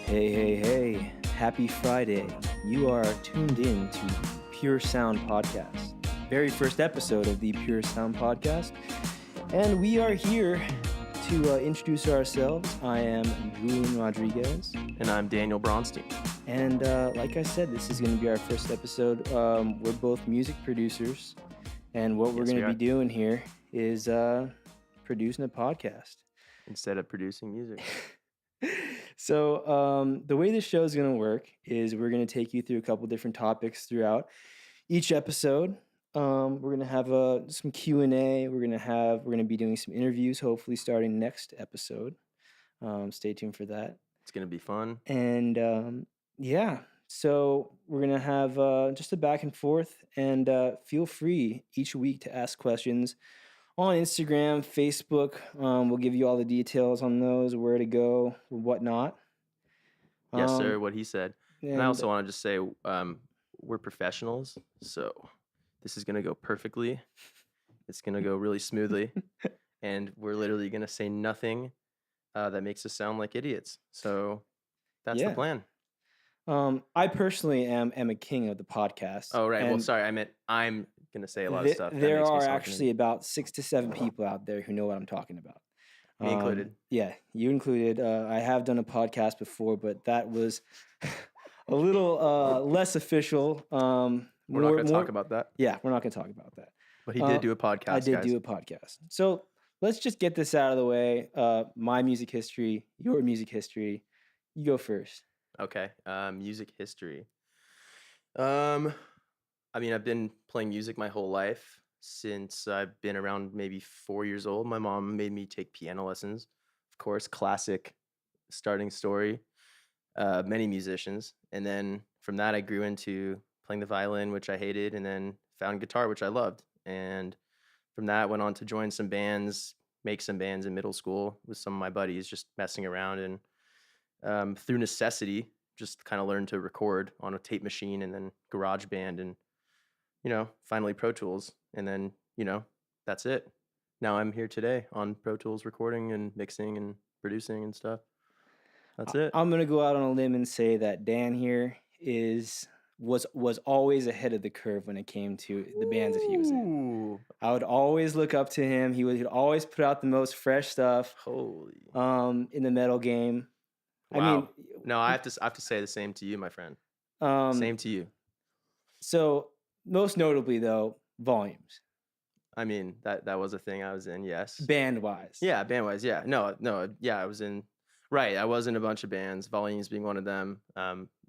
Hey, hey, hey. Happy Friday. You are tuned in to Pure Sound Podcast. Very first episode of the Pure Sound Podcast. And we are here to introduce ourselves. I am Julian Rodriguez. And I'm Daniel Bronstein. And like I said, this is going to be our first episode. We're both music producers. And what we're going to be doing here is producing a podcast. Instead of producing music. So the way this show is going to work is we're going to take you through a couple different topics throughout each episode. We're going to have some Q&A. We're going to be doing some interviews, hopefully starting next episode. Stay tuned for that. It's going to be fun. And so we're going to have just a back and forth, and feel free each week to ask questions on Instagram, Facebook. We'll give you all the details on those, where to go, whatnot. Yes, sir, what he said. And I also want to just say we're professionals, so this is going to go perfectly. It's going to go really smoothly, and we're literally going to say nothing that makes us sound like idiots. So that's the plan. I personally am a king of the podcast. Oh, right. Well, sorry, I meant I'm going to say a lot of stuff. There are actually about 6 to 7 people out there who know what I'm talking about. Me included. Yeah, you included. I have done a podcast before, but that was a little less official. We're not going to talk about that. Yeah, we're not going to talk about that. But he did do a podcast, I did do a podcast. So let's just get this out of the way. My music history, your music history. You go first. Okay. Music history. I mean, I've been playing music my whole life since I've been around maybe 4 years old. My mom made me take piano lessons. Of course, classic starting story. Many musicians. And then from that, I grew into playing the violin, which I hated, and then found guitar, which I loved. And from that, I went on to join some bands, make some bands in middle school with some of my buddies, just messing around. And through necessity, just kind of learned to record on a tape machine, and then GarageBand, and finally Pro Tools, and then that's it. Now I'm here today on Pro Tools, recording and mixing and producing and stuff. That's it. I'm gonna go out on a limb and say that Dan here was always ahead of the curve when it came to the bands that he was in. I would always look up to him. He would always put out the most fresh stuff. Holy. In the metal game. Wow. I mean, no, I have to say the same to you, my friend. Same to you. So most notably, though, Volumes. I mean, that was a thing I was in, yes. Band-wise. Yeah, band-wise, yeah. No, yeah, I was in. Right, I was in a bunch of bands, Volumes being one of them.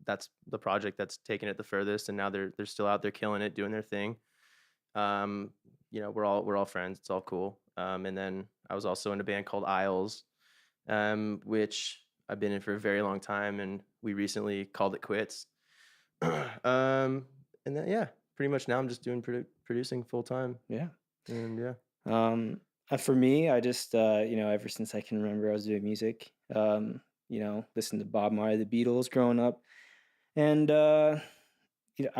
That's the project that's taken it the furthest, and now they're still out there killing it, doing their thing. We're all friends. It's all cool. And then I was also in a band called Isles, which I've been in for a very long time, and we recently called it quits. And then pretty much now I'm just doing producing full time. Yeah. And for me, I just ever since I can remember, I was doing music. Listening to Bob Marley, the Beatles growing up, and I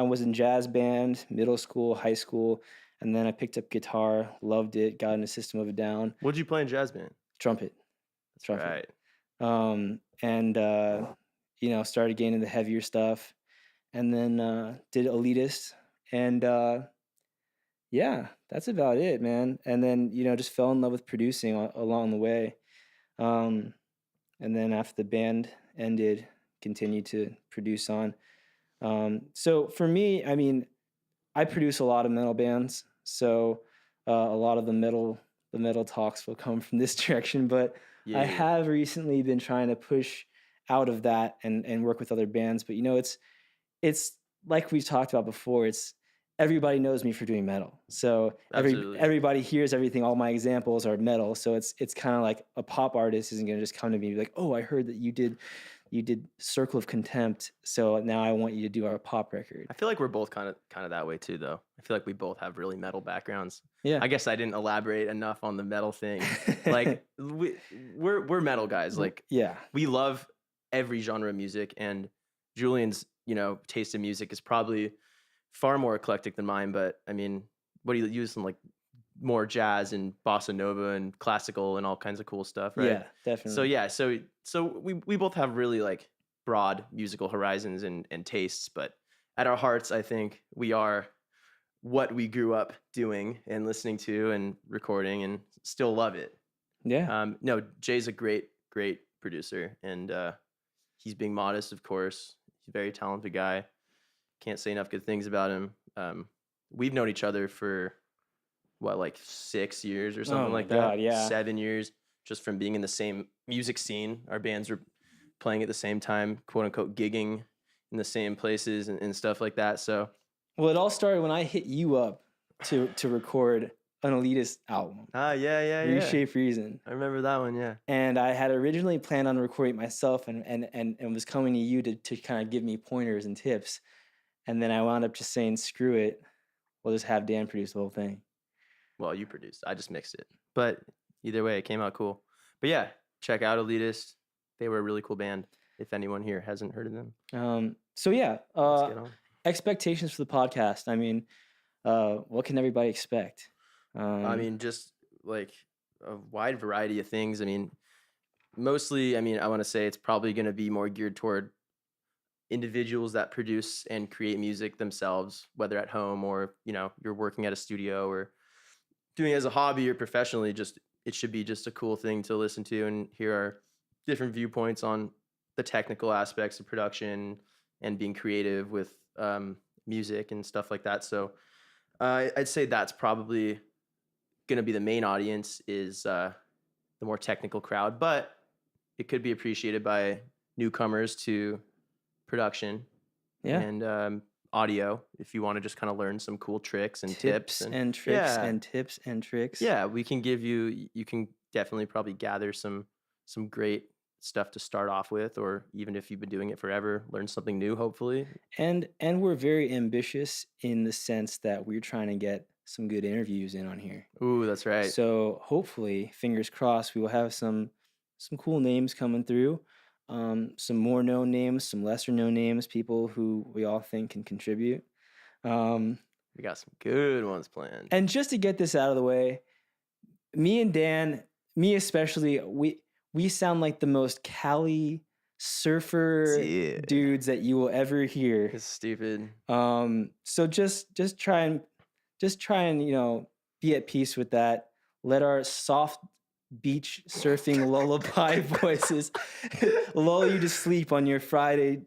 was in jazz band, middle school, high school, and then I picked up guitar, loved it, got into System of a Down. What'd you play in jazz band? Trumpet. Right. Started getting into the heavier stuff, and then did Elitist, and that's about it, man. And then just fell in love with producing along the way, and then after the band ended, continued to produce on. So for me, I mean, I produce a lot of metal bands, so a lot of the metal talks will come from this direction, but I have recently been trying to push out of that and work with other bands. But it's like we've talked about before. It's everybody knows me for doing metal, so everybody hears everything. All my examples are metal, so it's kind of like a pop artist isn't gonna just come to me and be like, oh, I heard that you did Circle of Contempt, so now I want you to do our pop record. I feel like we're both kind of that way too, though. I feel like we both have really metal backgrounds. Yeah. I guess I didn't elaborate enough on the metal thing. Like we're metal guys. Like we love every genre of music, and Julian's taste in music is probably far more eclectic than mine. But I mean, what do you use? Some like more jazz and bossa nova and classical and all kinds of cool stuff, right? Yeah, definitely. So we both have really like broad musical horizons and tastes, but at our hearts, I think we are what we grew up doing and listening to and recording and still love it. Yeah. No, Jay's a great, great producer, and he's being modest, of course. He's a very talented guy. Can't say enough good things about him. We've known each other for what, like 6 years or Oh something my like that? God, yeah. 7 years, just from being in the same music scene. Our bands were playing at the same time, quote unquote, gigging in the same places and stuff like that. So, Well, it all started when I hit you up to record an Elitist album, yeah. Reshape Reason. I remember that one, yeah. And I had originally planned on recording it myself and was coming to you to kind of give me pointers and tips. And then I wound up just saying, screw it. We'll just have Dan produce the whole thing. Well, you produced. I just mixed it. But either way, it came out cool. But yeah, check out Elitist. They were a really cool band. If anyone here hasn't heard of them. So yeah, Let's get on. expectations for the podcast. I mean, what can everybody expect? I mean, just like a wide variety of things. I mean, mostly, I want to say it's probably going to be more geared toward individuals that produce and create music themselves, whether at home or, you're working at a studio or doing it as a hobby or professionally. Just it should be just a cool thing to listen to and hear our different viewpoints on the technical aspects of production and being creative with music and stuff like that. So I'd say that's probably going to be the main audience, is the more technical crowd, but it could be appreciated by newcomers to production and audio, if you want to just kind of learn some cool tricks and tips and tricks and tips and tricks. Yeah, we can give you can definitely probably gather some great stuff to start off with, or even if you've been doing it forever, learn something new, hopefully. And we're very ambitious in the sense that we're trying to get some good interviews in on here. Ooh, that's right. So hopefully, fingers crossed, we will have some cool names coming through. Some more known names, some lesser known names, people who we all think can contribute. We got some good ones planned. And just to get this out of the way, me and Dan, me especially, we sound like the most Cali surfer dudes that you will ever hear. It's stupid. So just try and be at peace with that. Let our soft beach surfing lullaby voices lull you to sleep on your Friday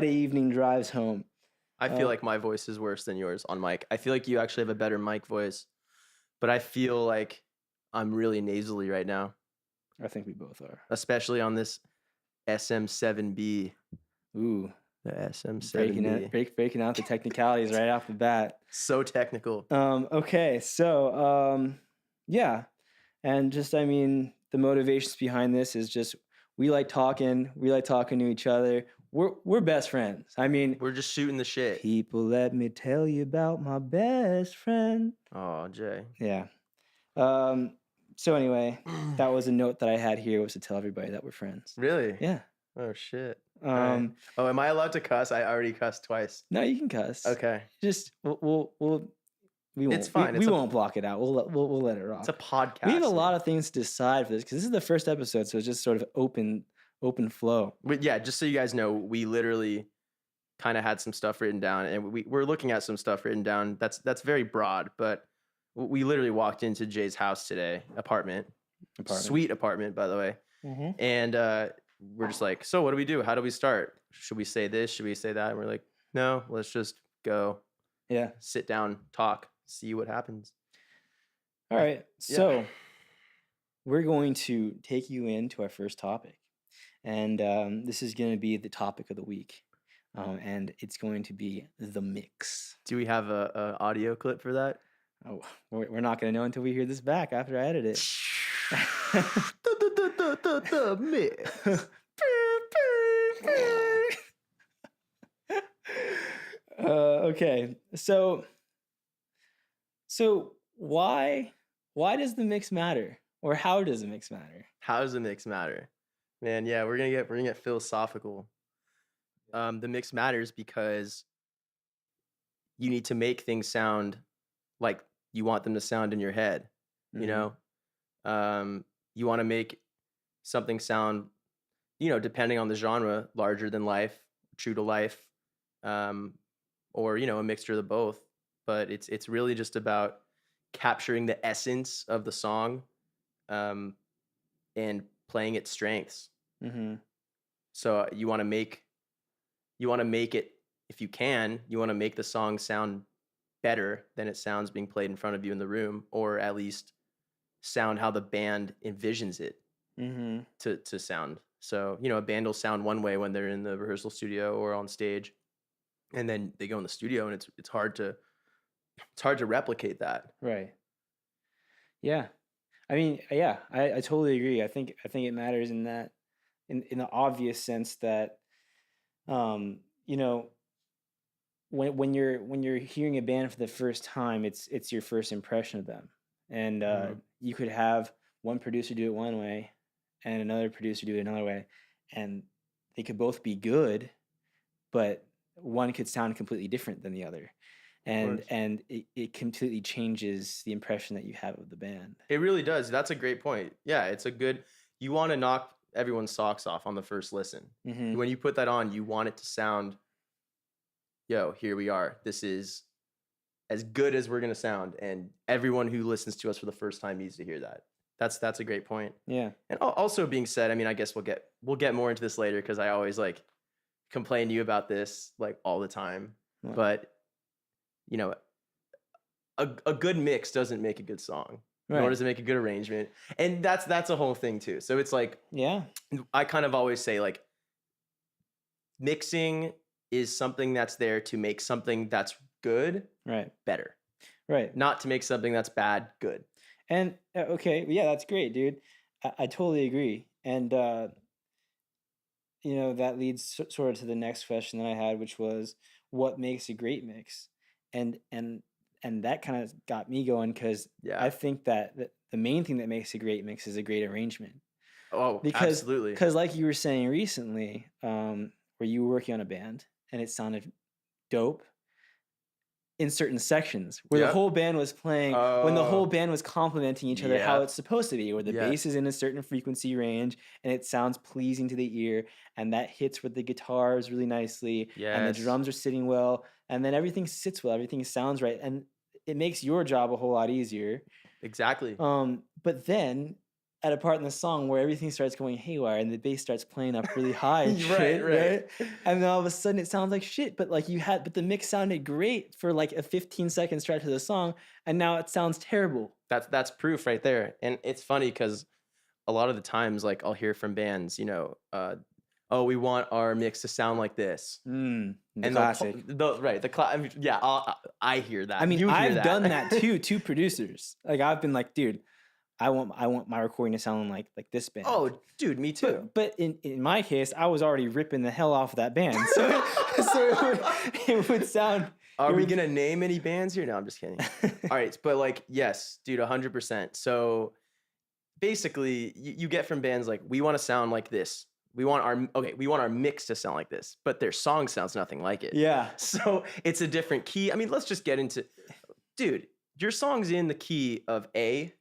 evening drives home. I feel like my voice is worse than yours on mic. I feel like you actually have a better mic voice, but I feel like I'm really nasally right now. I think we both are. Especially on this SM7B. Ooh. The SM7B. Breaking out the technicalities right off the bat. So technical. Okay, so yeah. And just, the motivations behind this is just we like talking to each other. We're best friends. We're just shooting the shit. People, let me tell you about my best friend. Oh, Jay. Yeah. So anyway, that was a note that I had here, was to tell everybody that we're friends. Really? Yeah. Oh shit. Right. Oh, am I allowed to cuss? I already cussed twice. No, you can cuss. Okay. Just we won't. It's fine. We won't block it out. We'll let it rock. It's a podcast. We have a lot of things to decide for this because this is the first episode, so it's just sort of open flow. But yeah, just so you guys know, we literally kind of had some stuff written down, and we're looking at some stuff written down. That's very broad, but we literally walked into Jay's house today, apartment. Sweet apartment, by the way. Mm-hmm. And we're just like, so what do we do? How do we start? Should we say this? Should we say that? And we're like, no, let's just go. Yeah. Sit down, talk, see what happens. All right. So we're going to take you into our first topic. And this is going to be the topic of the week. And it's going to be the mix. Do we have a audio clip for that? Oh, we're not going to know until we hear this back after I edit it. The mix. Okay, so why does the mix matter, or how does the mix matter? How does the mix matter, man? Yeah, we're gonna get philosophical. The mix matters because you need to make things sound like you want them to sound in your head. Mm-hmm. You know, you want to make something sound, depending on the genre, larger than life, true to life, um, or a mixture of the both. But it's really just about capturing the essence of the song, um, and playing its strengths. Mhm. So you want to make it, if you can, you want to make the song sound better than it sounds being played in front of you in the room, or at least sound how the band envisions it Mhm. to sound. So, a band will sound one way when they're in the rehearsal studio or on stage, and then they go in the studio and it's hard to replicate that. Right. Yeah. I mean, yeah, I totally agree. I think it matters in that in the obvious sense that you know, when you're hearing a band for the first time, it's your first impression of them. And Mhm. you could have one producer do it one way and another producer do it another way, and they could both be good, but one could sound completely different than the other. Of And course. it completely changes the impression that you have of the band. It really does. That's a great point. Yeah, you wanna knock everyone's socks off on the first listen. Mhm. When you put that on, you want it to sound, "Yo, here we are. This is as good as we're gonna sound," and everyone who listens to us for the first time needs to hear that. That's a great point. Yeah. And also being said, I mean, I guess we'll get more into this later because I always, like, complain to you about this, like, all the time. Well, But, you know, a good mix doesn't make a good song, nor right. does it make a good arrangement, and that's a whole thing too. So it's like, Yeah. I kind of always say, like, mixing is something that's there to make something that's good Right. better, Right. not to make something that's bad good. And okay, yeah, that's great, dude. I totally agree. And that leads sort of to the next question that I had, which was what makes a great mix? And that kind of got me going because I Yeah. think that the main thing that makes a great mix is a great arrangement. Oh, Because absolutely. because like you were saying recently, where you were working on a band and it sounded dope in certain sections where the Yep. whole band was playing, when the whole Oh, band was complimenting each other how it's yep. supposed to be, where the bass Yes. is in a certain frequency range and it sounds pleasing to the ear, and that hits with the guitars really nicely, and the Yes. drums are sitting well, and then everything sits well, everything sounds right, and it makes your job a whole lot easier. Exactly. But then at a part in the song where everything starts going haywire and the bass starts playing up really high and Right, shit, right. right? And then all of a sudden it sounds like shit, but the mix sounded great for like a 15-second stretch of the song, and now it sounds terrible. That's proof right there. And it's funny because a lot of the times, like, I'll hear from bands, "Oh, we want our mix to sound like this." The And they'll classic. right, I mean, yeah, I hear I that. mean, You hear I've done that that. too to producers. Like I've been like, dude, I want my recording to sound like this band. Oh, dude, me too. But in my case, I was already ripping the hell off of that band, so so it would sound Are it we would. gonna name any bands here? No, I'm just kidding. Alright, but, like, yes, dude, 100%. So, basically, you get from bands like, "We wanna sound like this. We want our mix to sound like this," but their song sounds nothing like it. Yeah, So, it's a different key. I mean, let's just get into, dude, your song's in the key of A,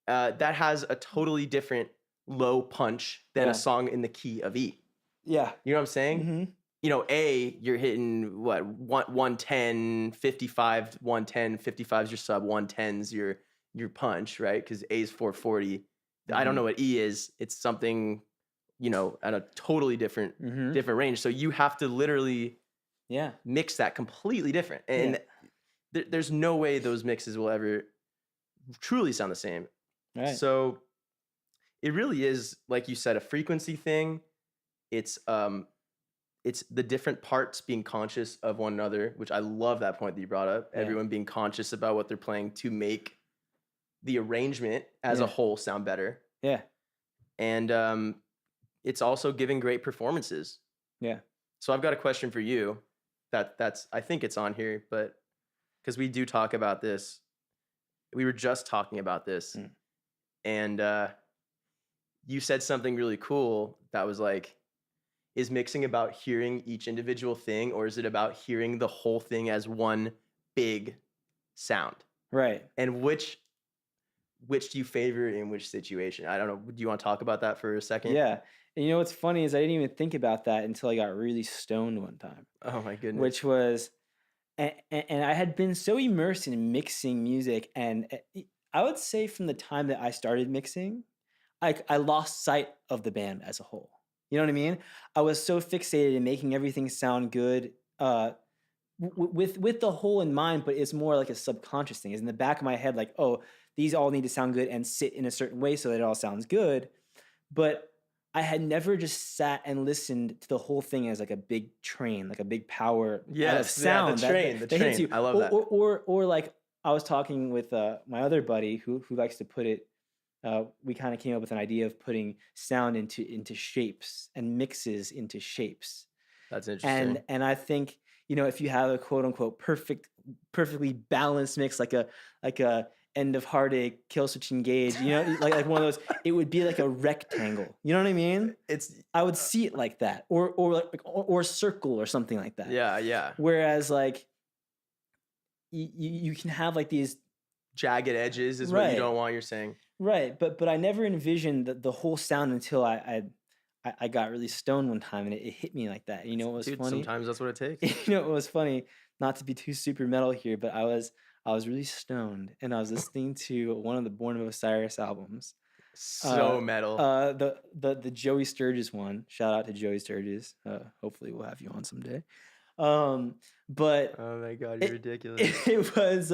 that has a totally different low punch than a yeah, song in the key of E. yeah. You know what I'm saying? Mhm. A, you're hitting what, 110, 55, 110, 55 is your sub, 110's your punch, right? Because A is 440. I don't know Mhm. what E is. It's something, at a totally different Mhm. different range. So you have to literally Yeah, mix that completely different. yeah. And there's no way those mixes will ever truly sound the same. Right. So it really is, like you said, a frequency thing. It's it's the different parts being conscious of one another, which I love that point that you brought up. Yeah. Everyone being conscious about what they're playing to make the arrangement as a Yeah. whole sound better. Yeah. And it's also giving great performances. Yeah. So I've got a question for you that's I think it's on here, but because we do talk about this, we were just talking about this, Mm. and you said something really cool that was like, is mixing about hearing each individual thing, or is it about hearing the whole thing as one big sound? Right. And which do you favor in which situation? I don't know. Do you want to talk about that for a second? Yeah. And you know what's funny is I didn't even think about that until I got really stoned one time, Oh my goodness. which was and I had been so immersed in mixing music, and I would say from the time that I started mixing, I lost sight of the band as a whole. You know what I mean? I was so fixated in making everything sound good, with the whole in mind, but it's more like a subconscious thing. It's in the back of my head, like, oh, these all need to sound good and sit in a certain way so that it all sounds good. But I had never just sat and listened to the whole thing as like a big train, like a big power out of Yes, yeah, sound the that hits train. you. I love that. Or like I was talking with my other buddy who likes to put it. We kind of came up with an idea of putting sound into shapes and mixes into shapes. That's interesting. And I think, you know, if you have a quote unquote perfectly balanced mix, like a end of heartache, kill switch engage, you know, like one of those, it would be like a rectangle. You know what I mean? It's I would see it like that, or circle or something like that. yeah, yeah. Whereas like you can have like these Jagged edges is what you don't want, you're saying. right, but I never envisioned the whole sound until I got really stoned one time and it hit me like that. You know what was Dude, funny? sometimes that's what it takes. You know what was funny? Not to be too super metal here, but I was really stoned and I was listening to one of the Born of Osiris albums. So metal. The Joey Sturgis one. Shout out to Joey Sturgis. Hopefully we'll have you on someday. But Oh my god, you're ridiculous. it was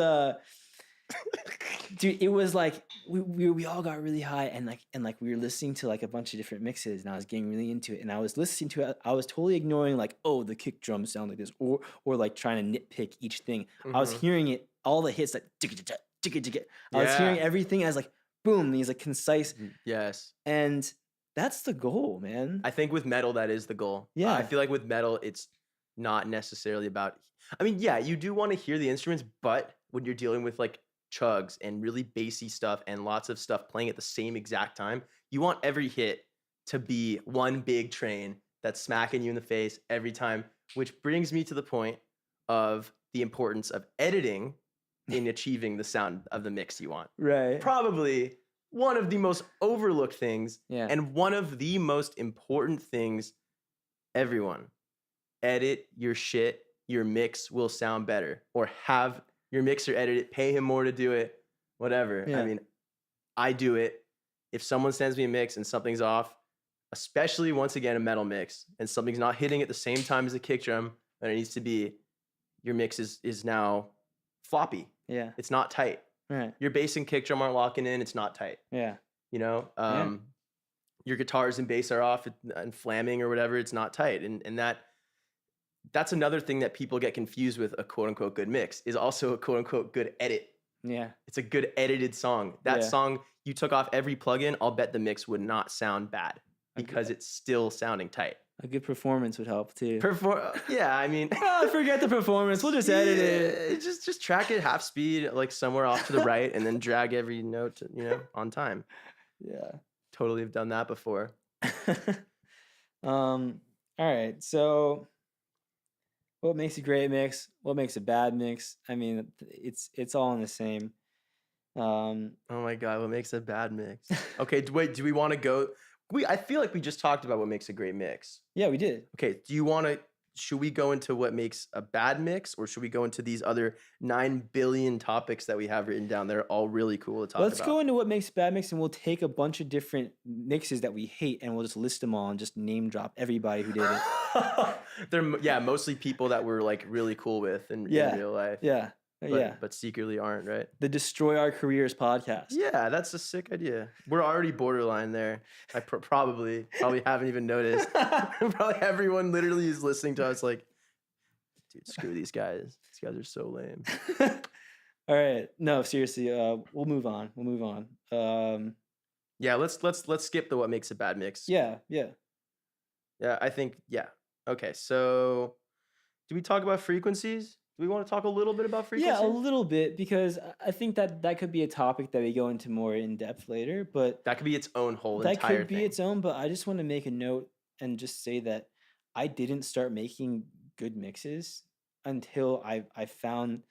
dude, it was like we all got really high and like we were listening to like a bunch of different mixes and I was getting really into it and I was listening to it. I was totally ignoring like, oh, the kick drums sound like this, or like trying to nitpick each thing. I was hearing it, all the hits like I was hearing everything as like boom, these like concise. Yes. And that's the goal, man. I think with metal that is the goal. Yeah. I feel like with metal it's not necessarily about, I mean, yeah, you do want to hear the instruments, but when you're dealing with like chugs and really bassy stuff and lots of stuff playing at the same exact time, you want every hit to be one big train that's smacking you in the face every time, which brings me to the point of the importance of editing in achieving the sound of the mix you want. Right. Probably one of the most overlooked things, Yeah. and one of the most important things. Everyone, edit your shit, your mix will sound better, or have your mixer edit it, pay him more to do it, whatever. Yeah. I mean, I do it. If someone sends me a mix and something's off, especially once again a metal mix, and something's not hitting at the same time as a kick drum that it needs to be, your mix is now floppy. Yeah. It's not tight. Right. Your bass and kick drum aren't locking in, it's not tight. Yeah. You know? Your guitars and bass are off and flamming or whatever, it's not tight. And that's another thing that people get confused with a quote unquote good mix is also a quote unquote good edit. Yeah. It's a good edited song. That song, you took off every plugin, I'll bet the mix would not sound bad because it's still sounding tight. A good performance would help too. Yeah, I mean, Forget the performance. We'll just edit it. Just track it half speed, like somewhere off to the right, and then drag every note, on time. Yeah. Totally have done that before. All right. So what makes a great mix? What makes a bad mix? I mean, it's all in the same. Oh my god, what makes a bad mix? Okay, wait, do we want to go? I feel like we just talked about what makes a great mix. Yeah, we did. Okay, should we go into what makes a bad mix, or should we go into these other 9 billion topics that we have written down? They're all really cool to talk about. Let's go into what makes a bad mix, and we'll take a bunch of different mixes that we hate, and we'll just list them all and just name drop everybody who did it. They're mostly people that we're like really cool with in real life. Yeah. But secretly aren't, right? The Destroy Our Careers podcast. Yeah, that's a sick idea. We're already borderline there. I probably haven't even noticed. Probably everyone literally is listening to us like, dude, screw these guys. These guys are so lame. All right. No, seriously. We'll move on. Yeah, let's skip the what makes a bad mix. Yeah. Yeah, I think Okay, so do we talk about frequencies? Do we want to talk a little bit about frequencies? Yeah, a little bit, because I think that could be a topic that we go into more in depth later. But that could be its own whole that entire could be thing. its own. But I just want to make a note and just say that I didn't start making good mixes until I found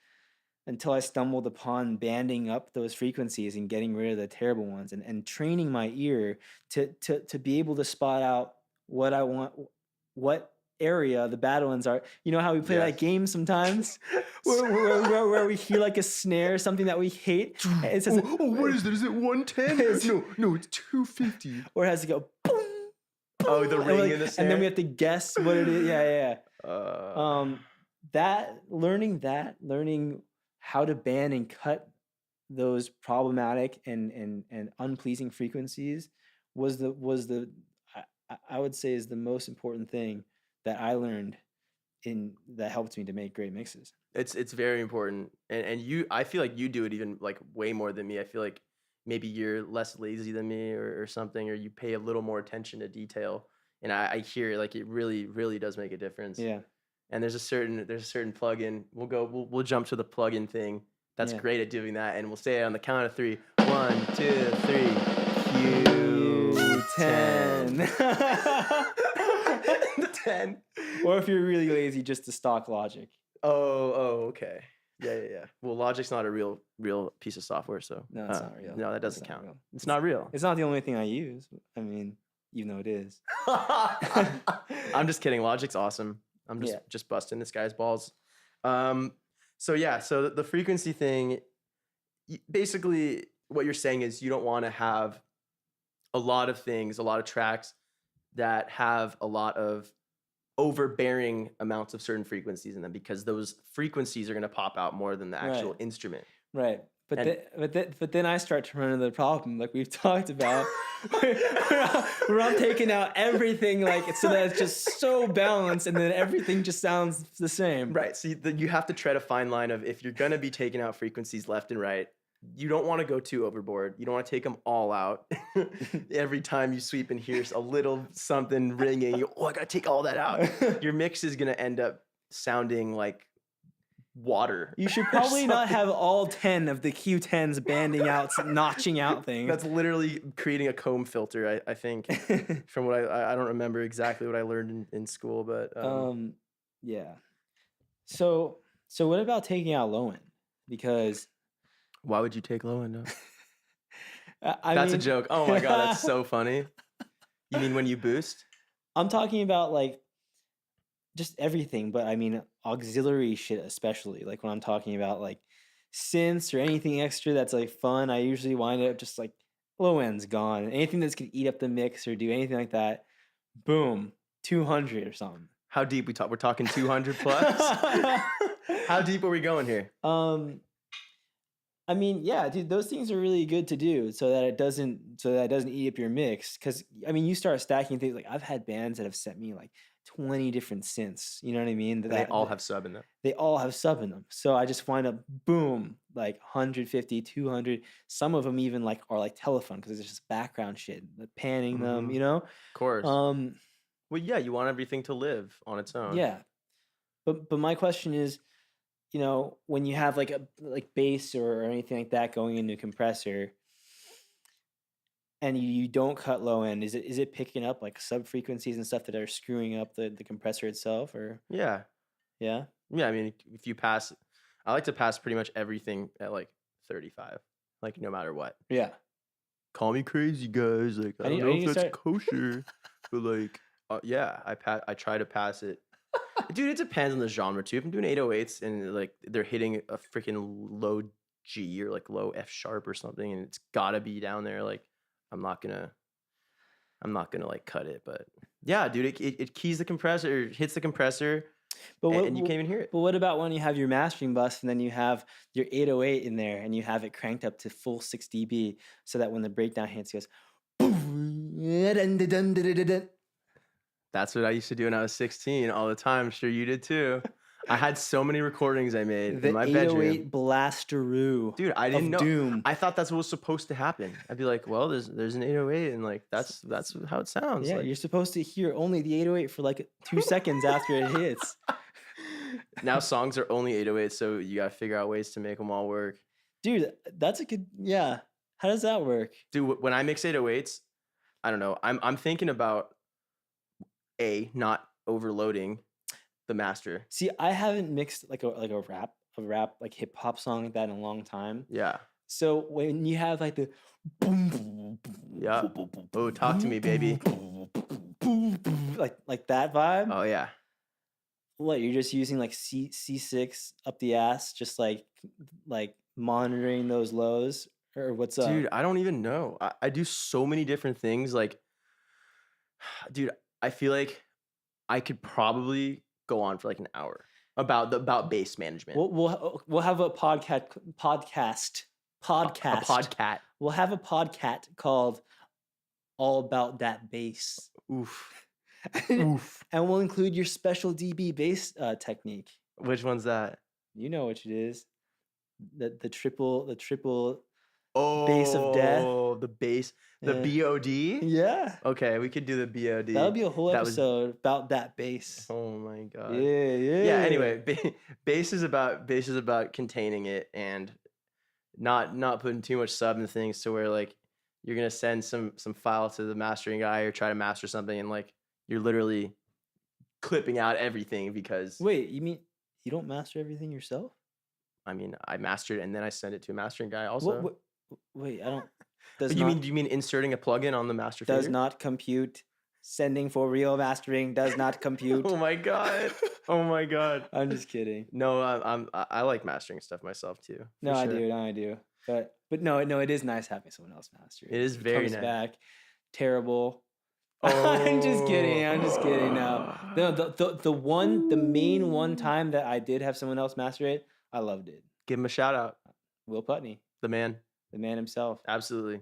until I stumbled upon banding up those frequencies and getting rid of the terrible ones, and training my ear to be able to spot out what I want, what area the bad ones are. You know how we play that Yes. game sometimes where we hear like a snare, something that we hate. And it says, What is that? Is it 110? No, it's 250. or it has to go boom, Oh, the and, ring in the and then we snare. have to guess what it is. Yeah. Uh, Learning how to ban and cut those problematic and unpleasing frequencies was the I would say is the most important thing that I learned in that helped me to make great mixes. it's very important, and I feel like you do it even like way more than me. I feel like maybe you're less lazy than me or something, or you pay a little more attention to detail. And I hear like it really does make a difference. Yeah. And there's a certain plugin. We'll jump to the plugin thing. That's Yeah. great at doing that, and we'll say it on the count of 3. 1, 2, 3. Q10. 10. Or if you're really lazy, just the stock Logic. Oh, okay. Yeah. Well, Logic's not a real piece of software, so No, it's not real. No, that It's doesn't not count. real. It's not real. It's not the only thing I use. I mean, even though it is. I'm just kidding. Logic's awesome. I'm just busting this guy's balls. So the frequency thing, basically what you're saying is you don't want to have a lot of things, a lot of tracks that have a lot of overbearing amounts of certain frequencies in them, because those frequencies are going to pop out more than the actual instrument. Right. But then I start to run into the problem, like we've talked about, where I'm taking out everything, like so that it's just so balanced, and then everything just sounds the same. Right. So you have to tread a fine line of, if you're going to be taking out frequencies left and right, you don't want to go too overboard. You don't want to take them all out. Every time you sweep and hear a little something ringing, I got to take all that out. Your mix is going to end up sounding like water. You should probably not have all 10 of the Q10s banding out, notching out things. That's literally creating a comb filter, I think. From what I don't remember exactly what I learned in school, but yeah. So what about taking out low end? Because why would you take low end? That's a joke. Oh my god, that's so funny. You mean when you boost? I'm talking about like just everything, but I mean auxiliary shit especially. Like when I'm talking about like synths or anything extra that's like fun, I usually wind up just like low end's gone. Anything that's gonna eat up the mix or do anything like that, boom, 200 or something. How deep we're talking 200 plus? How deep are we going here? I mean, yeah, dude, those things are really good to do so that it doesn't eat up your mix. Because I mean, you start stacking things. Like I've had bands that have sent me like 20 different synths. You know what I mean? They all have sub in them. They all have sub in them. So I just wind up boom, like 150, 200. Some of them even like are like telephone because it's just background shit, like panning them. You know? Of course. Well, yeah, you want everything to live on its own. Yeah, but my question is, you know, when you have like bass or anything like that going into a compressor, and you don't cut low end, is it picking up like sub frequencies and stuff that are screwing up the compressor itself, or? Yeah. Yeah. I mean, if you pass, I like to pass pretty much everything at like 35, like no matter what. Yeah. Call me crazy, guys. Like I don't know if that's kosher, but like, yeah, I try to pass it. Dude, it depends on the genre too. If I'm doing 808s and like they're hitting a freaking low G or like low F sharp or something, and it's gotta be down there, like I'm not gonna like cut it. But yeah, dude, it keys the compressor, hits the compressor, and you can't even hear it. But what about when you have your mastering bus and then you have your 808 in there and you have it cranked up to full 6 dB so that when the breakdown hits, it goes. That's what I used to do when I was 16 all the time. I'm sure you did too. I had so many recordings I made in my bedroom. 808 blasteroo. Dude, I didn't know. Doom. I thought that's what was supposed to happen. I'd be like, well, there's an 808, and like that's how it sounds. Yeah, like, you're supposed to hear only the 808 for like 2 seconds after it hits. Now songs are only 808, so you gotta figure out ways to make them all work. Dude, that's a good. Yeah, how does that work? Dude, when I mix 808s, I don't know. I'm thinking about not overloading the master. See, I haven't mixed like a rap a rap like hip hop song like that in a long time. Yeah. So when you have like the boom, boom, Yeah. boom, boom, Oh, talk to me, baby. like that vibe, Oh yeah. what you're just using like C6 up the ass, just like monitoring those lows, or what's Dude, up? I don't even know. I do so many different things. Like, dude, I feel like I could probably go on for like an hour about bass management. We'll have a podcast A podcast. podcat. We'll have a podcast called All About That Bass. Oof. And Oof. we'll include your special DB bass technique. Which one's that? You know what it is. The triple bass of death. Oh, the bass, the Uh, BOD. yeah. Okay, we could do the BOD. That'll be a whole That was. episode about that bass. Oh my god. Yeah, Yeah. yeah. Anyway, bass is about containing it and not putting too much sub in things to where like you're gonna send some file to the mastering guy or try to master something and like you're literally clipping out everything because Wait, you mean you don't master everything yourself? I mean I mastered and then I send it to a mastering guy also. What wait, I don't does But not do you mean inserting a plugin on the master does fader? not compute. Sending for real mastering does not compute. Oh my god. Oh my god. I'm just kidding. No, I like mastering stuff myself too. No, for I sure. do. No, I do. But no, it is nice having someone else master it. It is He very comes nice. back terrible. I'm just kidding. I'm just kidding. No, the main one time that I did have someone else master it, I loved it. Give him a shout out. Will Putney, The man. the man himself. Absolutely.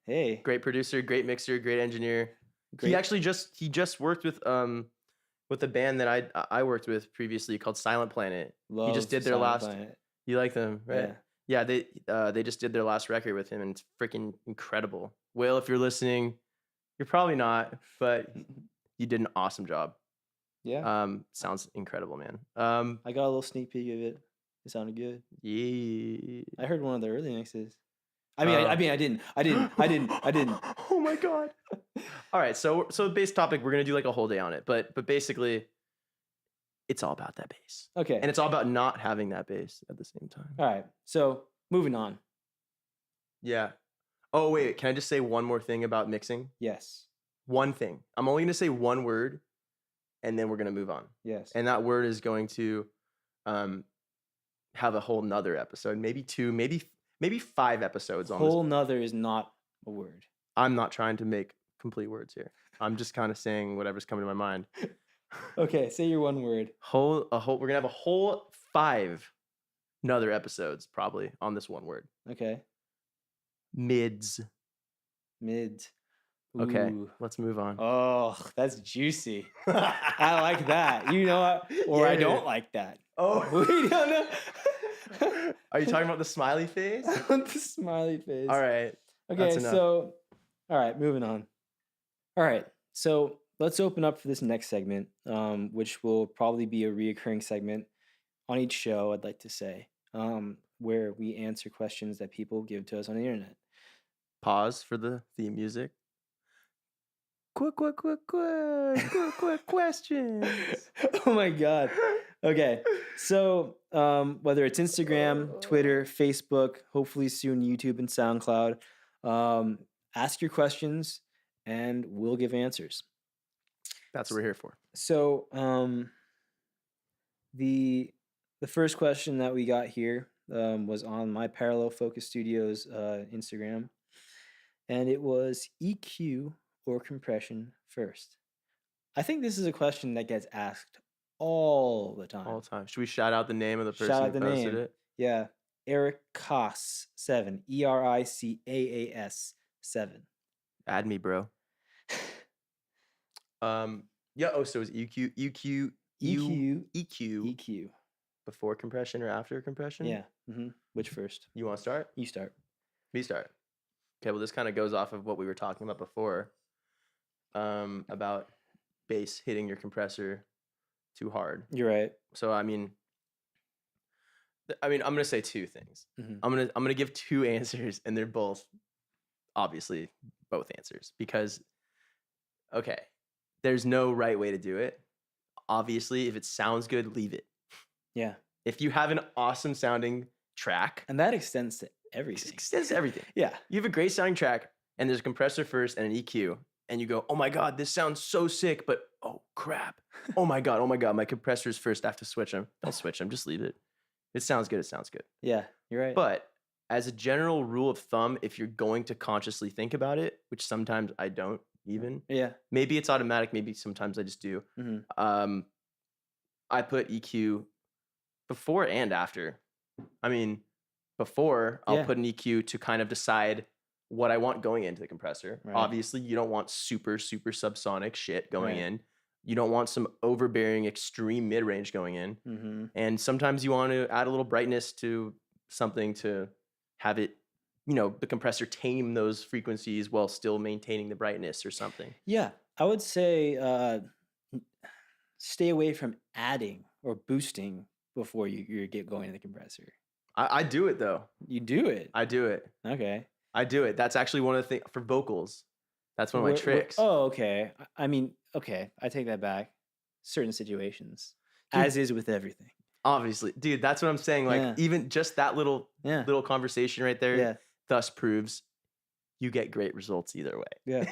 Hey, Great producer, great mixer, great engineer. great. He actually just worked with the band that I worked with previously called Silent Planet. Love He just did their Silent last. Planet. You like them, right? Yeah. Yeah, they just did their last record with him, and it's freaking incredible. Will, if you're listening, you're probably not, but you did an awesome job. Yeah. Sounds incredible, man. I got a little sneak peek of it. It sounded good. Yeah. I heard one of the early mixes. I didn't. I didn't. Oh my god. All right, so bass topic, we're gonna do like a whole day on it, but basically, it's all about that bass, Okay. and it's all about not having that bass at the same time. All right. So moving on. Yeah. Oh wait, can I just say one more thing about mixing? Yes. One thing. I'm only gonna say one word, and then we're gonna move on. Yes. And that word is going to have a whole nother episode, maybe 2, maybe 5 episodes on this. Whole nother is not a word. I'm not trying to make complete words here. I'm just kind of saying whatever's coming to my mind. Okay, say your one word. We're gonna have a whole 5 another episodes probably on this one word. Okay. Mids. Mid. Okay, Ooh. let's move on. Oh, that's juicy. I like that. You know what? Or I Yeah. don't like that. Oh, We don't know. are you talking about the smiley face? The smiley face. All right. Okay, that's enough. so all right, moving on. All right, so let's open up for this next segment, which will probably be a reoccurring segment on each show, I'd like to say, where we answer questions that people give to us on the internet. Pause for the theme music. Quick questions. Oh my god. Okay, so whether it's Instagram, Twitter, Facebook, hopefully soon YouTube and SoundCloud, ask your questions and we'll give answers. That's what we're here for. So the first question that we got here was on my Parallel Focus Studios Instagram, and it was EQ or compression first. I think this is a question that gets asked all the time. All the time. Should we shout out the name of the person Shout who out the posted name. it? Yeah, Eric Koss 7, ERICAAS 7. Add me, bro. Yeah. Oh, so it was EQ EQ. before compression or after compression? Yeah. Which first? You want to start? You start. Me start. Okay. Well, this kind of goes off of what we were talking about before, about bass hitting your compressor too hard. You're right. So I mean, I'm gonna say 2 things. Mhm. I'm gonna give 2 answers, and they're both obviously both answers because, okay, there's no right way to do it. Obviously, if it sounds good, leave it. Yeah. If you have an awesome sounding track, And that extends to it everything. extends to everything. Yeah. You have a great sounding track, and there's a compressor first and an EQ, and you go, "Oh my god, this sounds so sick," but oh crap. Oh my god, my compressor's first. I have to switch them. Don't switch them, just leave it. It sounds good, it sounds good. Yeah, you're right. But as a general rule of thumb, if you're going to consciously think about it, which sometimes I don't even, Yeah. maybe it's automatic, maybe sometimes I just do. Mhm. Um, I put EQ before and after. I mean, before I'll Yeah. put an EQ to kind of decide what I want going into the compressor. Right. Obviously, you don't want super, super subsonic shit going Right. in. You don't want some overbearing, extreme mid range going in. Mhm. And sometimes you want to add a little brightness to something to have it, the compressor tame those frequencies while still maintaining the brightness or something. Yeah, I would say, n stay away from adding or boosting before you get going in the compressor. I do it though. You do it? I do it. Okay. I do it. That's actually one of the things for vocals. That's one of my tricks. Oh, okay. I mean, okay, I take that back. Certain situations, Dude, as is with everything. obviously, dude, that's what I'm saying. Like, Yeah. even just that little Yeah. conversation right there, Yeah. thus proves you get great results either way. Yeah.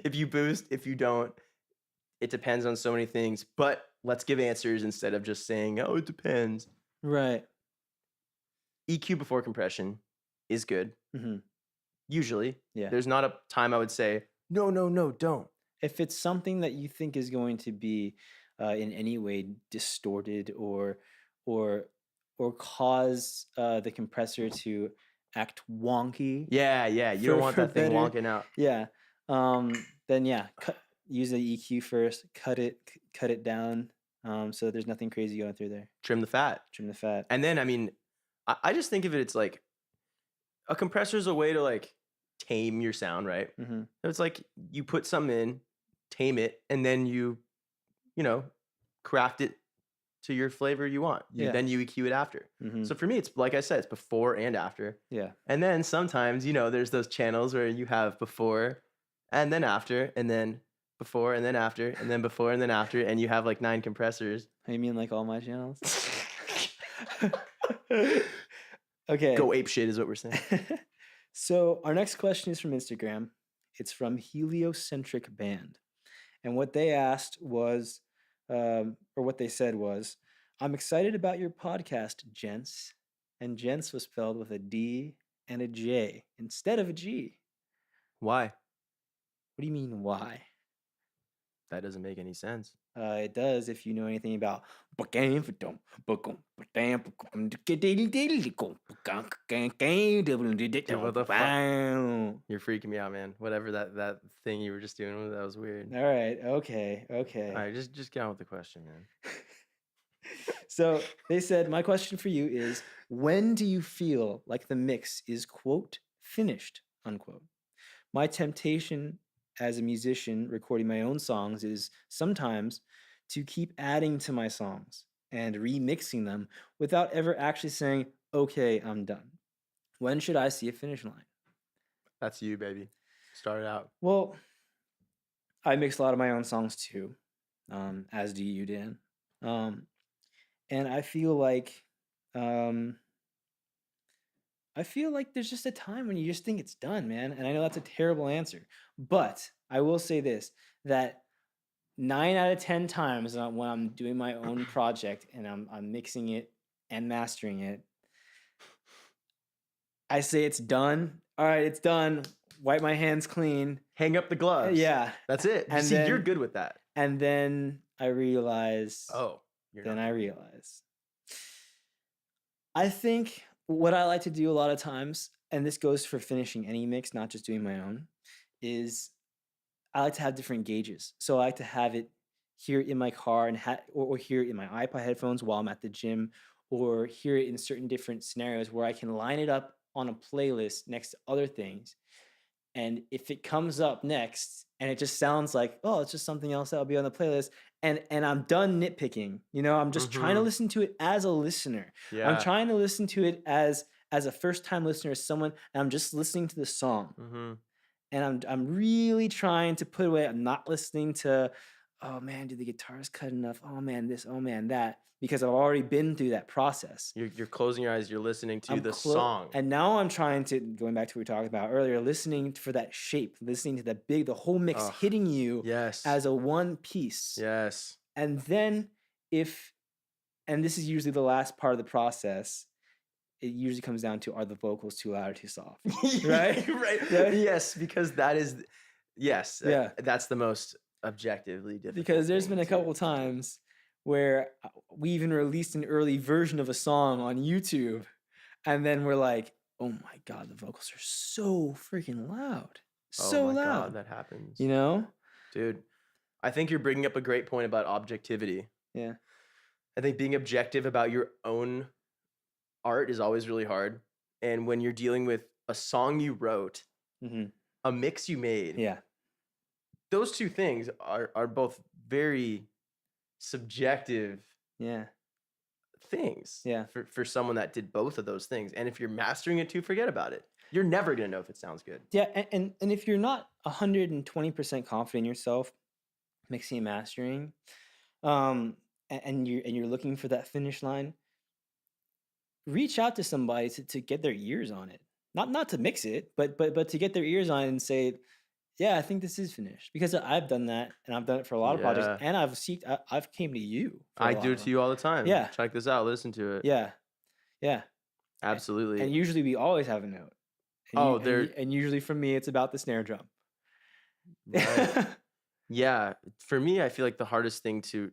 If you boost, if you don't, it depends on so many things. But let's give answers instead of just saying, "Oh, it depends." Right. EQ before compression is good. Mhm. Usually, Yeah. there's not a time I would say, "No, no, no, don't." If it's something that you think is going to be, in any way distorted or or cause, the compressor to act wonky Yeah, yeah, you don't want for that thing better, wonking out. yeah, then yeah, use the EQ first, cut it down, so there's nothing crazy going through there. Trim the fat. Trim the fat. And then, I mean, I just think of it, it's like a compressor is a way to like tame your sound, right? Mhm. It's like you put something in, tame it, and then you know, craft it to your flavor you want. Yeah. Then you EQ it after. Mhm. So for me, it's like I said, it's before and after. Yeah. And then sometimes, there's those channels where you have before and then after, and then before and then after, and then before and then after, and you have like 9 compressors. You mean like all my channels? Okay. Go ape shit is what we're saying. So our next question is from Instagram. It's from Heliocentric Band. And what they asked was, or what they said was, I'm excited about your podcast, gents. And gents was spelled with a D and a J instead of a G. Why? What do you mean, why? That doesn't make any sense. It does if you know anything about. Dude, what the fuck? You're freaking me out, man. Whatever that thing you were just doing, that was weird. All right. Okay. Okay. All right, just get on with the question, man. So they said, my question for you is, when do you feel like the mix is, quote, finished, unquote? My temptation as a musician recording my own songs is sometimes to keep adding to my songs and remixing them without ever actually saying, okay, I'm done. When should I see a finish line? That's you, baby. Start it out. Well, I mix a lot of my own songs too, as do you, Dan. And I feel like there's just a time when you just think it's done, man. And I know that's a terrible answer, but I will say this, that 9 out of 10 times when I'm doing my own project and I'm mixing it and mastering it, I say it's done. All right, it's done. Wipe my hands clean. Hang up the gloves. Yeah. That's it. And See, then- you're good with that. And then I realize, Oh, you're then not. I realize. I think what I like to do a lot of times, and this goes for finishing any mix, not just doing my own, is I like to have different gauges. So I like to have it here in my car and or hear it in my iPod headphones while I'm at the gym, or hear it in certain different scenarios where I can line it up on a playlist next to other things. And if it comes up next and it just sounds like, oh, it's just something else that'll be on the playlist, and I'm done nitpicking, I'm just trying to listen to it as a listener. Yeah. I'm trying to listen to it as a first-time listener, as someone, and I'm just listening to the song. Mm-hmm. And I'm really trying to put away, I'm not listening to oh man, did the guitars cut enough? Oh man, this, oh man, that, because I've already been through that process. You're closing your eyes, you're listening to the song. And now I'm trying to, going back to what we talked about earlier, listening for that shape, listening to the whole mix Oh, hitting you yes. as a one piece. Yes. And then and this is usually the last part of the process, it usually comes down to, are the vocals too loud or too soft? Right? Right. Right? Yes, because that is, yes, Yeah. that's the most objectively difficult Because there's thing been a to couple do. times where we even released an early version of a song on YouTube, and then we're like, oh my God, the vocals are so freaking loud. Oh So my God, loud. that happens. You know? Dude, I think you're bringing up a great point about objectivity. Yeah. I think being objective about your own art is always really hard. And when you're dealing with a song you wrote, Mm-hmm. a mix you made, Yeah. those two things are both very subjective Yeah. things Yeah. for someone that did both of those things. And if you're mastering it too, forget about it. You're never going to know if it sounds good. Yeah. And if you're not 120% confident in yourself, mixing and mastering, and you're looking for that finish line, reach out to somebody to get their ears on it. Not to mix it, but to get their ears on it and say, yeah, I think this is finished. Because I've done that, and I've done it for a lot of projects, Yeah. and I've came to you for a I lot do of it to them. you all the time. Yeah. Check this out. Listen to it. Yeah. Yeah. Absolutely. And usually we always have a note. And usually for me, it's about the snare drum. Right. Yeah. For me, I feel like the hardest thing to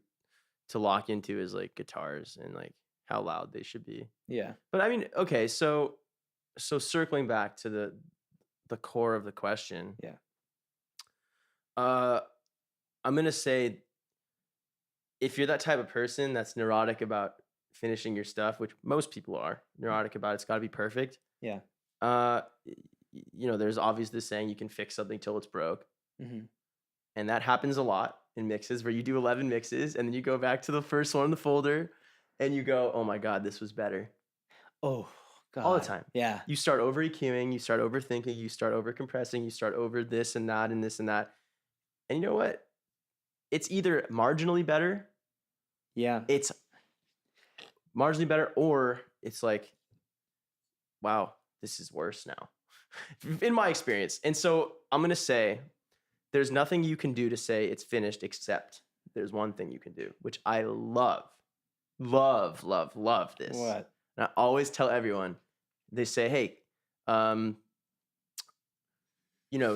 lock into is like guitars and like how loud they should be. Yeah. But I mean, okay, so circling back to the core of the question. Yeah. I'm gonna say, if you're that type of person that's neurotic about finishing your stuff, which most people are neurotic about, it's got to be perfect. Yeah. There's obviously this saying, you can fix something till it's broke. Mm-hmm. And that happens a lot in mixes, where you do 11 mixes and then you go back to the first one in the folder and you go, oh my God, this was better. Oh, God. All the time. Yeah. You start over EQing, you start overthinking, you start over compressing, you start over this and that and this and that. And you know what? It's either marginally better. Yeah. It's marginally better, or it's like, wow, this is worse now, in my experience. And so I'm going to say, there's nothing you can do to say it's finished, except there's one thing you can do, which I love this. What? And I always tell everyone, they say, hey,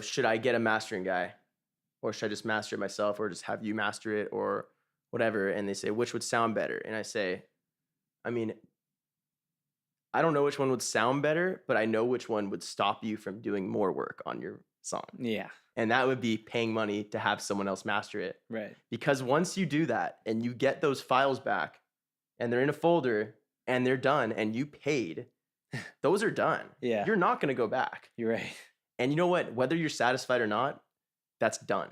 should I get a mastering guy, or should I just master it myself, or just have you master it, or whatever? And they say, which would sound better? And I say, I mean, I don't know which one would sound better, but I know which one would stop you from doing more work on your song. Yeah. And that would be paying money to have someone else master it. Right. Because once you do that and you get those files back and they're in a folder and they're done and you paid, those are done. Yeah. You're not going to go back. You're right. And you know what? Whether you're satisfied or not, that's done.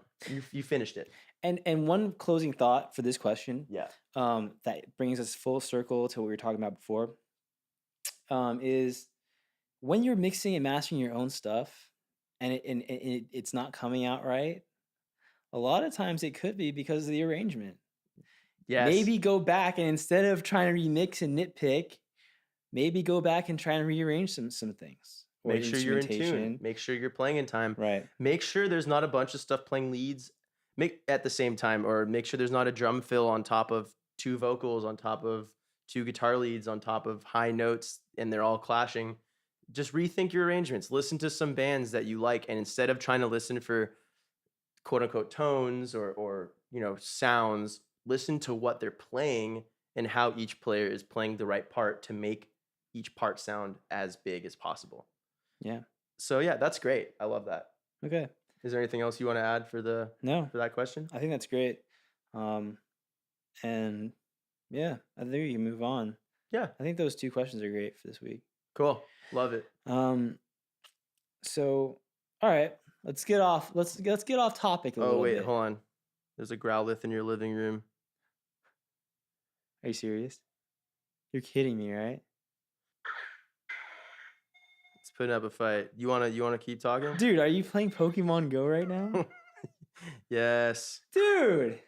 You finished it. And one closing thought for this question, Yeah. that brings us full circle to what we were talking about before, is when you're mixing and mastering your own stuff and it's not coming out right, a lot of times it could be because of the arrangement. Yes. Maybe go back and instead of trying to remix and nitpick, maybe go back and try and rearrange some things. Or Make sure you're in tune. Make sure you're playing in time. Right. Make sure there's not a bunch of stuff playing leads at the same time, or make sure there's not a drum fill on top of two vocals, on top of two guitar leads, on top of high notes, and they're all clashing. Just rethink your arrangements. Listen to some bands that you like, and instead of trying to listen for quote unquote tones or sounds, listen to what they're playing and how each player is playing the right part to make each part sound as big as possible. Yeah. So yeah, that's great. I love that. Okay. Is there anything else you want to add for that question? I think that's great. And yeah, I think we can move on. Yeah. I think those two questions are great for this week. Cool. Love it. So all right, let's get off topic a little bit. Oh wait, hold on. There's a growlith in your living room. Are you serious? You're kidding me, right? It's putting up a fight. You wanna keep talking? Dude, are you playing Pokemon Go right now? Yes. Dude.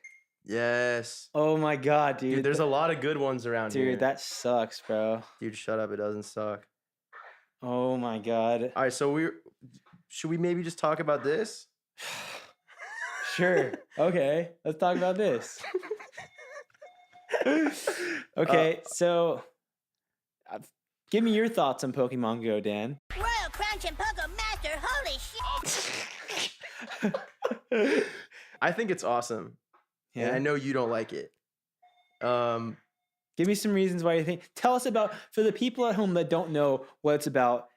Yes. Oh my god, Dude, dude. there's a lot of good ones around Dude, here. that sucks, bro. Dude, shut up. It doesn't suck. Oh my god. All right, so should we maybe just talk about this? Sure. Okay. Let's talk about this. Uh, Okay, so uh, give me your thoughts on Pokemon Go, Dan. Royal Crunch and Pogo Master, holy shit! I think it's awesome. And I Yeah. know you don't like it. Um, Give me some reasons why you think. Tell us about, for the people at home that don't know what it's about,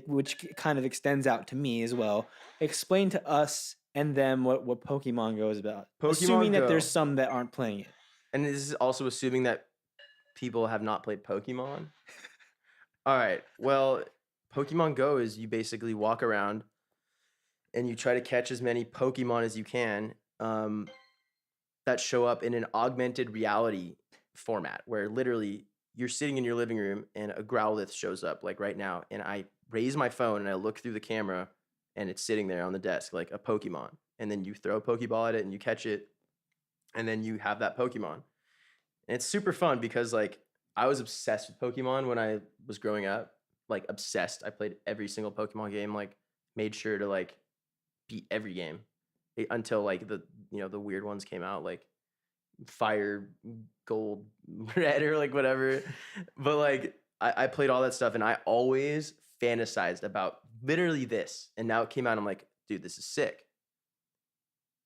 which kind of extends out to me as well. Explain to us and them what Pokemon Go is about. Assuming Pokemon that Go. there's some that aren't playing it. And this is also assuming that people have not played Pokemon. All right. Well, Pokemon Go is you basically walk around and you try to catch as many Pokemon as you can that show up in an augmented reality format where literally you're sitting in your living room and a Growlithe shows up like right now. And I raise my phone and I look through the camera and it's sitting there on the desk like a Pokemon. And then you throw a Pokeball at it and you catch it. And then you have that Pokemon. And it's super fun because like I was obsessed with Pokemon when I was growing up. Like obsessed. I played every single Pokemon game, like made sure to like beat every game until like the weird ones came out, like Fire, Gold, Red, or like whatever. But like I played all that stuff and I always fantasized about literally this. And now it came out, I'm like, dude, this is sick.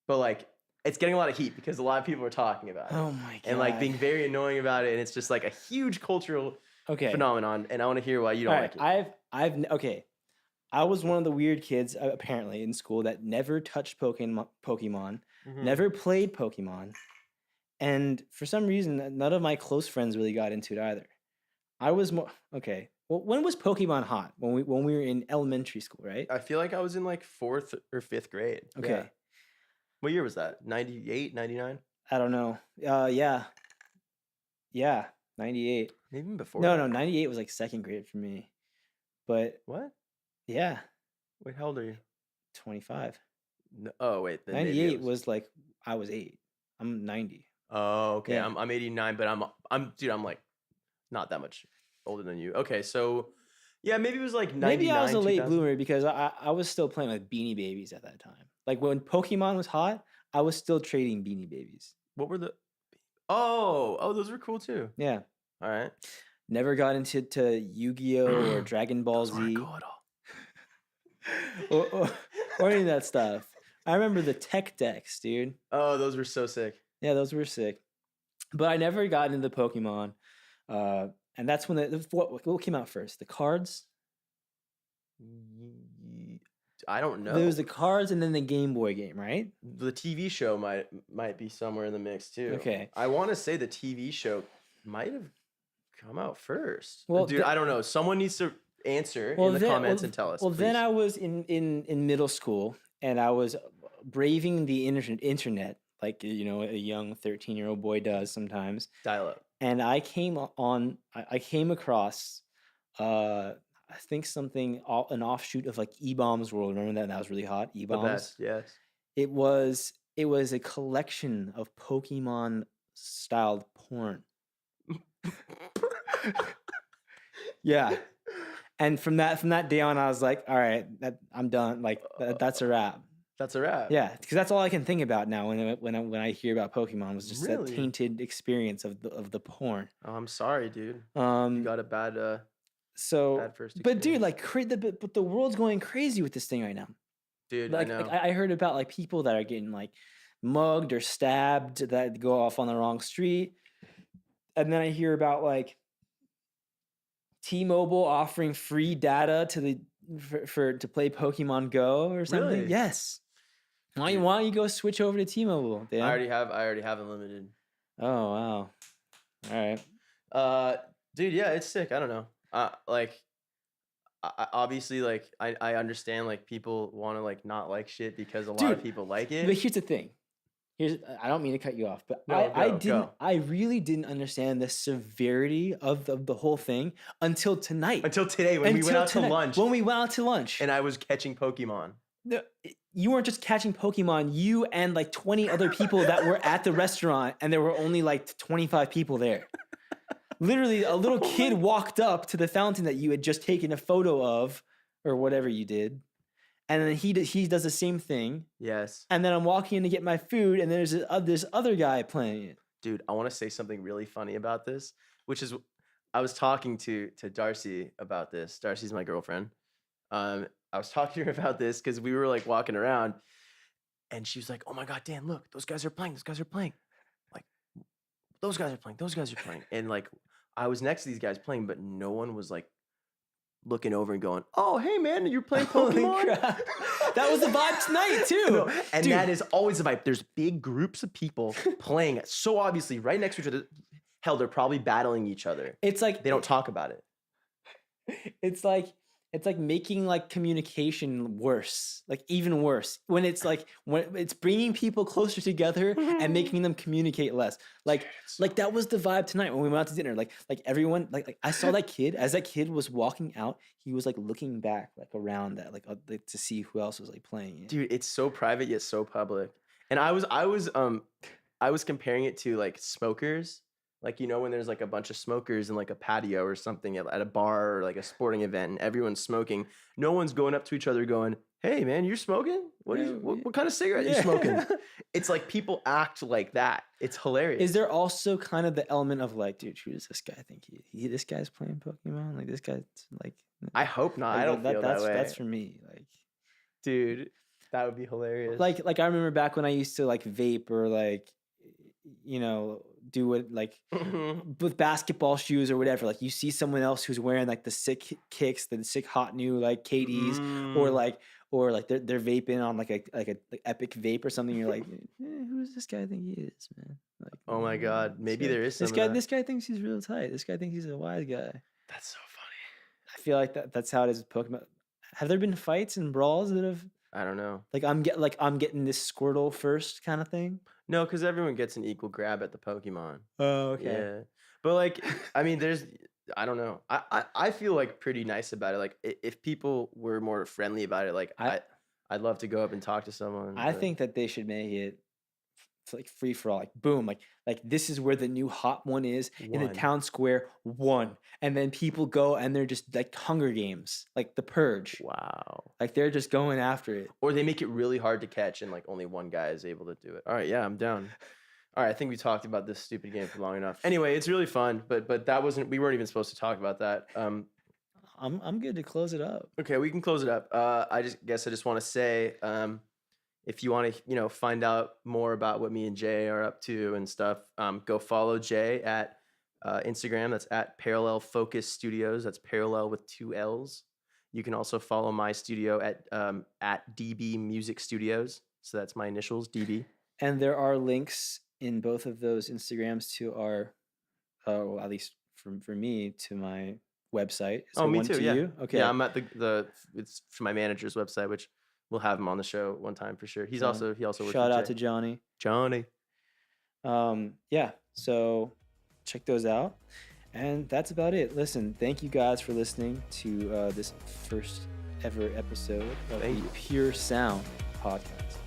But like it's getting a lot of heat because a lot of people are talking about it. Oh my god. And like being very annoying about it. And it's just like a huge cultural phenomenon. And I want to hear why you don't like it. Okay. I was one of the weird kids apparently in school that never touched Pokemon, never played Pokemon, and for some reason none of my close friends really got into it either. I was more okay. Well, when was Pokemon hot? When we were in elementary school, right? I feel like I was in like 4th or 5th grade. Okay. Yeah. What year was that? 98, 99? I don't know. Yeah. Yeah, 98. Maybe even before. No, that. 98 was like second grade for me. But What? yeah, Wait, how old are you? 25. No, oh, wait. Then maybe 98 was like I was 8. I'm 90. Oh, okay. Yeah. I'm 89, but I'm like not that much older than you. Okay, so yeah, maybe it was like 99. Maybe I was a late 2000. bloomer because I was still playing with Beanie Babies at that time. Like when Pokemon was hot, I was still trading Beanie Babies. What were the Oh, those were cool too. Yeah. All right. Never got into Yu-Gi-Oh or Dragon Ball Those weren't Z cool at all. or any of that stuff. I remember the tech decks, dude. Oh, those were so sick. Yeah, those were sick. But I never got into Pokemon. And that's when what came out first? The cards? I don't know. There was the cards and then the Game Boy game, right? The TV show might be somewhere in the mix too. Okay. I want to say the TV show might have come out first. Well, Dude, I don't know. Someone needs to answer in the comments and tell us. Well, then please. I was in middle school and I was braving the internet like a young 13-year-old boy does sometimes. Dial up. And I came across I think an offshoot of like E-Bombs World. Remember that was really hot. The E-Bombs. best, yes. It was a collection of Pokemon styled porn. Yeah. And from that day on, I was like, all right, I'm done. Like that's a wrap. That's a wrap. Yeah, because that's all I can think about now when I hear about Pokemon was just that Really? tainted experience of the porn. Oh, I'm sorry, dude. You got a bad So, bad first but dude, experience. like, but the world's going crazy with this thing right now. Dude, Like, I know. I heard about like people that are getting like mugged or stabbed that go off on the wrong street, and then I hear about like T-Mobile offering free data to play Pokemon Go or something. Really? Yes. Why Dude. don't you go switch over to T-Mobile, Dan? I already have unlimited. Oh wow. All right. Dude, yeah, it's sick. I don't know. Like obviously like I understand like people want to like not like shit because a lot of Dude, people like But it. here's the thing. I don't mean to cut you off, but No, go. I really didn't understand the severity of the whole thing until tonight. Until today when we went out to lunch When we went out to lunch. and I was catching Pokemon. No, you weren't just catching Pokemon. You and like 20 other people that were at the restaurant, and there were only like 25 people there. Literally, a little kid walked up to the fountain that you had just taken a photo of, or whatever you did, and then he does the same thing. Yes. And then I'm walking in to get my food, and there's this other guy playing it. Dude, I want to say something really funny about this, which is I was talking to Darcy about this. Darcy's my girlfriend. I was talking to her about this because we were like walking around, and she was like, "Oh my God, Dan, look, those guys are playing. Those guys are playing. Like, those guys are playing. Those guys are playing." And like, I was next to these guys playing, but no one was like looking over and going, "Oh, hey man, you're playing Holy Pokemon." crap. That was the vibe tonight too. No, and Dude. that is always the vibe. There's big groups of people playing so obviously right next to each other. Hell, they're probably battling each other. It's like They don't talk about it. it's like making like communication worse, like even worse, when it's bringing people closer together and making them communicate less. Like that was the vibe tonight when we went out to dinner. Like everyone, like I saw that kid as that kid was walking out, he was like looking back like around that like to see who else was like playing it. Dude, it's so private yet so public. And I was comparing it to like smokers. Like, you know, when there's like a bunch of smokers in like a patio or something at a bar or like a sporting event and everyone's smoking, no one's going up to each other going, "Hey man, you're smoking? What kind of cigarette you smoking?" It's like people act like that. It's hilarious. Is there also kind of the element of like, dude, who does this guy think this guy's playing Pokemon? Like this guy's like, I hope not. like, I don't feel that way. That's for me. Like, dude, that would be hilarious. Like I remember back when I used to like vape or like, you know, do it like with basketball shoes or whatever. Like you see someone else who's wearing like the sick kicks, the sick hot new like KDs, or like they're vaping on like a epic vape or something. You're like, who does this guy think he is, man? Like, oh my God, maybe there is some this of guy. that. This guy thinks he's real tight. This guy thinks he's a wise guy. That's so funny. I feel like that's how it is with Pokemon. Have there been fights and brawls that have? I don't know. Like I'm getting this Squirtle first kind of thing. No, because everyone gets an equal grab at the Pokemon. Oh, okay. Yeah, but like, I mean, I don't know. I feel like pretty nice about it. Like, if people were more friendly about it, like I'd love to go up and talk to someone. I think that they should make it like free for all. Like boom, like this is where the new hot one is in the town square. One, and then people go and they're just like Hunger Games, like the Purge. Wow. Like they're just going after it. Or they make it really hard to catch, and like only one guy is able to do it. All right, yeah, I'm down. All right, I think we talked about this stupid game for long enough. Anyway, it's really fun, but that wasn't. We weren't even supposed to talk about that. I'm good to close it up. Okay, we can close it up. I just want to say, if you want to, find out more about what me and Jay are up to and stuff, go follow Jay at Instagram. That's at Parallel Focus Studios. That's parallel with 2 L's. You can also follow my studio at DB Music Studios. So that's my initials, DB. And there are links in both of those Instagrams to our, well, at least for me, to my website. Oh, me too. Yeah. You? Okay. Yeah, I'm at it's for my manager's website, which we'll have him on the show one time for sure. He also works shout out Jay. to Johnny. Johnny. Yeah. So check those out, and that's about it. Listen, thank you guys for listening to this first ever episode of the Pure Sound podcast.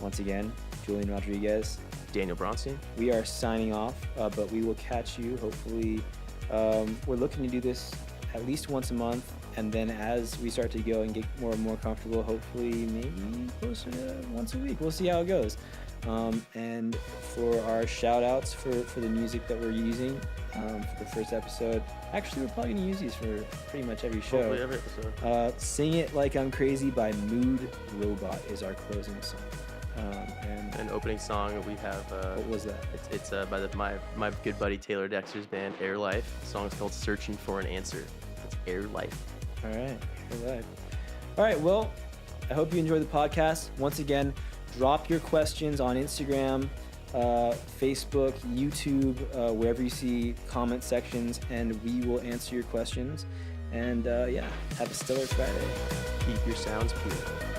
Once again, Julian Rodriguez, Daniel Bronstein. We are signing off, but we will catch you hopefully. We're looking to do this at least once a month, and then as we start to go and get more and more comfortable, hopefully maybe closer to once a week. We'll see how it goes. And for our shout outs for the music that we're using for the first episode, actually we're probably going to use these for pretty much every show. Hopefully every episode. Sing It Like I'm Crazy by Mood Robot is our closing song. And an opening song we have. What was that? It's by my good buddy Taylor Dexter's band Air Life. The song is called "Searching for an Answer." It's Air Life. All right, Air Life. All right. Well, I hope you enjoyed the podcast. Once again, drop your questions on Instagram, Facebook, YouTube, wherever you see comment sections, and we will answer your questions. And yeah, have a stellar Friday. Keep your sounds pure.